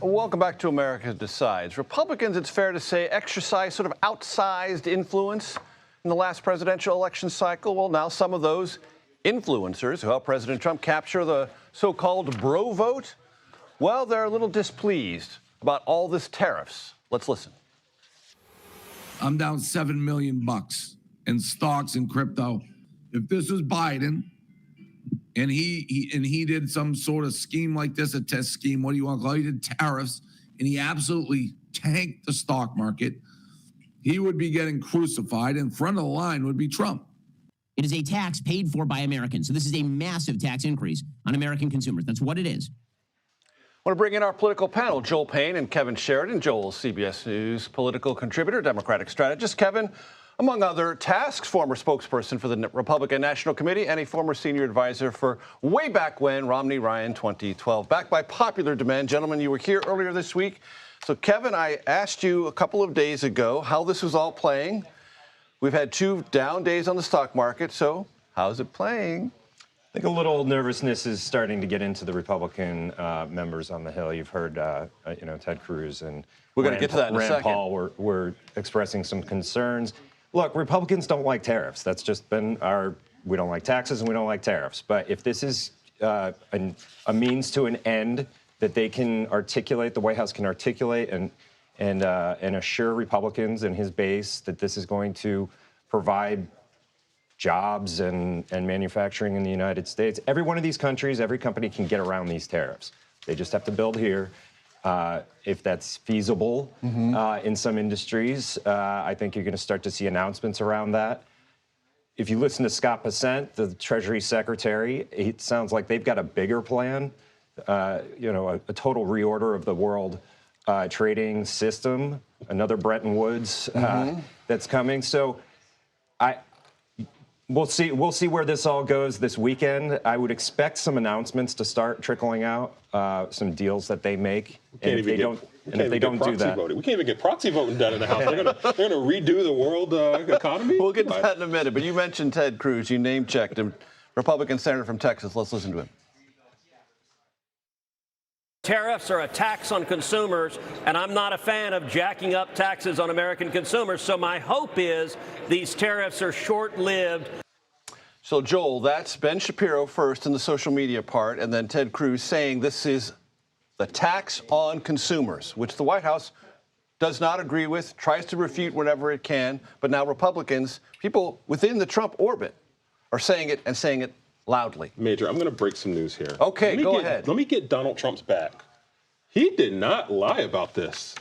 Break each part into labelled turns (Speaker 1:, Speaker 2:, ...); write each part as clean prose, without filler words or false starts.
Speaker 1: Welcome back to America Decides. Republicans, it's fair to say, exercised sort of outsized influence in the last presidential election cycle. Well, now some of those influencers who helped President Trump capture the so-called bro vote, well, they're a little displeased about all this tariffs. Let's listen.
Speaker 2: I'm down $7 million in stocks and crypto. If this was Biden and he did some sort of scheme like this, a test scheme, what do you want to call it? He did tariffs, and he absolutely tanked the stock market, he would be getting crucified. In front of the line would be Trump.
Speaker 3: It is a tax paid for by Americans. So this is a massive tax increase on American consumers. That's what it is.
Speaker 1: I want to bring in our political panel, Joel Payne and Kevin Sheridan. Joel, CBS News political contributor, Democratic strategist. Kevin, among other tasks, former spokesperson for the Republican National Committee and a former senior advisor for way back when, Romney-Ryan 2012. Back by popular demand. Gentlemen, you were here earlier this week. So, Kevin, I asked you a couple of days ago how this was all playing. We've had 2 down days on the stock market, so how's it playing?
Speaker 4: I think a little nervousness is starting to get into the Republican members on the Hill. You've heard, Ted Cruz and
Speaker 1: we're going to get to that in a second.
Speaker 4: Rand Paul were expressing some concerns. Look, Republicans don't like tariffs. That's just been we don't like taxes and we don't like tariffs. But if this is a means to an end that they can articulate, the White House can articulate and assure Republicans and his base that this is going to provide jobs and manufacturing in the United States. Every one of these countries, every company can get around these tariffs. They just have to build here. If that's feasible in some industries, I think you're going to start to see announcements around that. If you listen to Scott Bessent, the Treasury Secretary, it sounds like they've got a bigger plan, a total reorder of the world trading system, another Bretton Woods that's coming. So we'll see where this all goes this weekend. I would expect some announcements to start trickling out, some deals that they make. And if they don't do that,
Speaker 5: we can't even get proxy voting done in the House. They're going to redo the world economy.
Speaker 1: We'll get to that in a minute. But you mentioned Ted Cruz. You name-checked him, Republican senator from Texas. Let's listen to him.
Speaker 6: Tariffs are a tax on consumers, and I'm not a fan of jacking up taxes on American consumers. So my hope is these tariffs are short-lived.
Speaker 1: So, Joel, that's Ben Shapiro first in the social media part, and then Ted Cruz saying this is the tax on consumers, which the White House does not agree with, tries to refute whenever it can. But now Republicans, people within the Trump orbit, are saying it and saying it loudly.
Speaker 5: Major, I'm going to break some news here.
Speaker 1: Okay, go ahead.
Speaker 5: Let me get Donald Trump's back. He did not lie about this.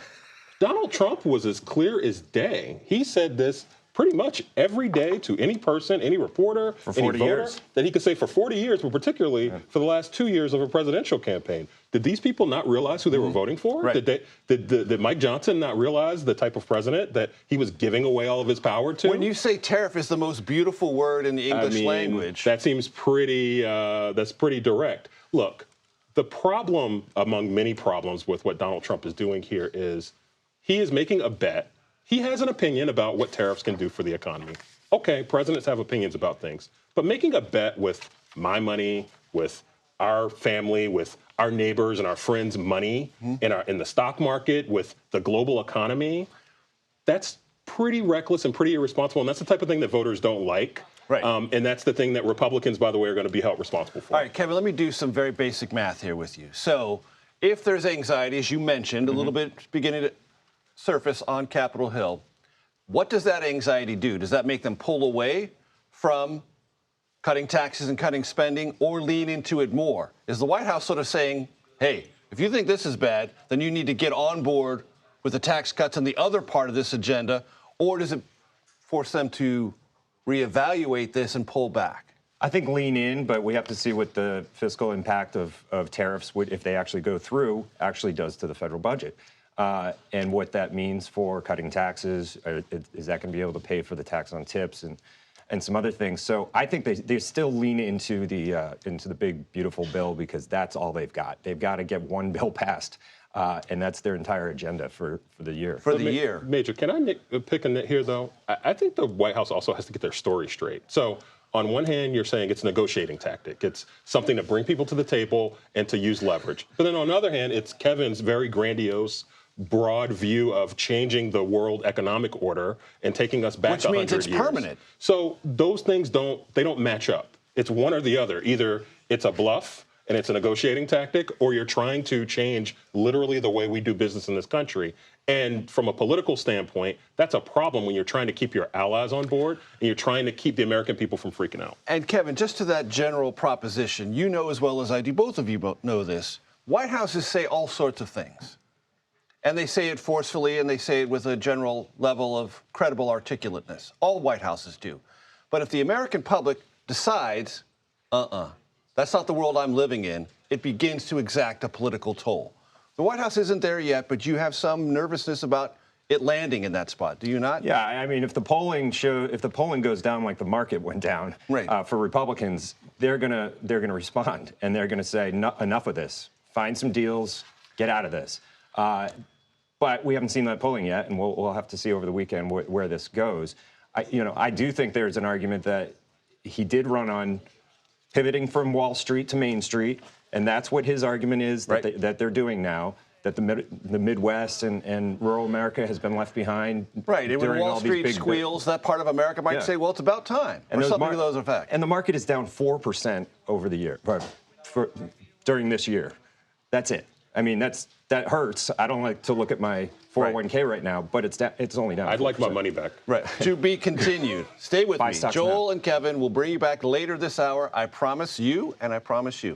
Speaker 5: Donald Trump was as clear as day. He said this pretty much every day to any person, any reporter,
Speaker 4: for 40
Speaker 5: any voter,
Speaker 4: years.
Speaker 5: that he could say for 40 years, but particularly for the last 2 years of a presidential campaign. Did these people not realize who they were voting for?
Speaker 1: Right.
Speaker 5: Did Mike Johnson not realize the type of president that he was giving away all of his power to?
Speaker 1: When you say tariff is the most beautiful word in the English language.
Speaker 5: That seems pretty, that's pretty direct. Look, the problem among many problems with what Donald Trump is doing here is he is making a bet. He has an opinion about what tariffs can do for the economy. Okay, presidents have opinions about things. But making a bet with my money, with our family, with our neighbors and our friends' money in the stock market, with the global economy, that's pretty reckless and pretty irresponsible. And that's the type of thing that voters don't like.
Speaker 1: Right.
Speaker 5: And that's the thing that Republicans, by the way, are going to be held responsible for.
Speaker 1: All right, Kevin, let me do some very basic math here with you. So if there's anxiety, as you mentioned, a little bit beginning to surface on Capitol Hill, what does that anxiety do? Does that make them pull away from cutting taxes and cutting spending, or lean into it more? Is the White House sort of saying, hey, if you think this is bad, then you need to get on board with the tax cuts and the other part of this agenda, or does it force them to reevaluate this and pull back?
Speaker 4: I think lean in, but we have to see what the fiscal impact of tariffs, if they actually go through, actually does to the federal budget. And what that means for cutting taxes. Is that going to be able to pay for the tax on tips and some other things? So I think they still lean into the big, beautiful bill because that's all they've got. They've got to get one bill passed, and that's their entire agenda for the year.
Speaker 5: Major, can I pick a nit here, though? I think the White House also has to get their story straight. So on one hand, you're saying it's a negotiating tactic. It's something to bring people to the table and to use leverage. But then on the other hand, it's Kevin's very grandiose, broad view of changing the world economic order and taking us back 100 years.
Speaker 1: Which means it's permanent.
Speaker 5: So those things don't match up. It's one or the other. Either it's a bluff and it's a negotiating tactic, or you're trying to change literally the way we do business in this country. And from a political standpoint, that's a problem when you're trying to keep your allies on board and you're trying to keep the American people from freaking out.
Speaker 1: And Kevin, just to that general proposition, you know as well as I do, both of you know this, White Houses say all sorts of things. And they say it forcefully, and they say it with a general level of credible articulateness. All White Houses do. But if the American public decides, that's not the world I'm living in, it begins to exact a political toll. The White House isn't there yet, but you have some nervousness about it landing in that spot, do you not?
Speaker 4: Yeah, I mean, if the polling goes down like the market went down,
Speaker 1: right.
Speaker 4: For Republicans, they're gonna respond, and they're gonna say enough of this, find some deals, get out of this. But we haven't seen that polling yet, and we'll have to see over the weekend where this goes. I do think there's an argument that he did run on pivoting from Wall Street to Main Street, and that's what his argument is that they're doing now. That the Midwest and rural America has been left behind.
Speaker 1: Right, and when Wall Street squeals, that part of America might say, well, it's about time, or something to those effects.
Speaker 4: And the market is down 4% over the year, during this year. That's it. I mean, that hurts. I don't like to look at my 401k right now, but it's only down 4%.
Speaker 5: I'd like my money back.
Speaker 1: Right. To be continued. Stay with me. Joel and Kevin will bring you back later this hour. I promise you, and I promise you.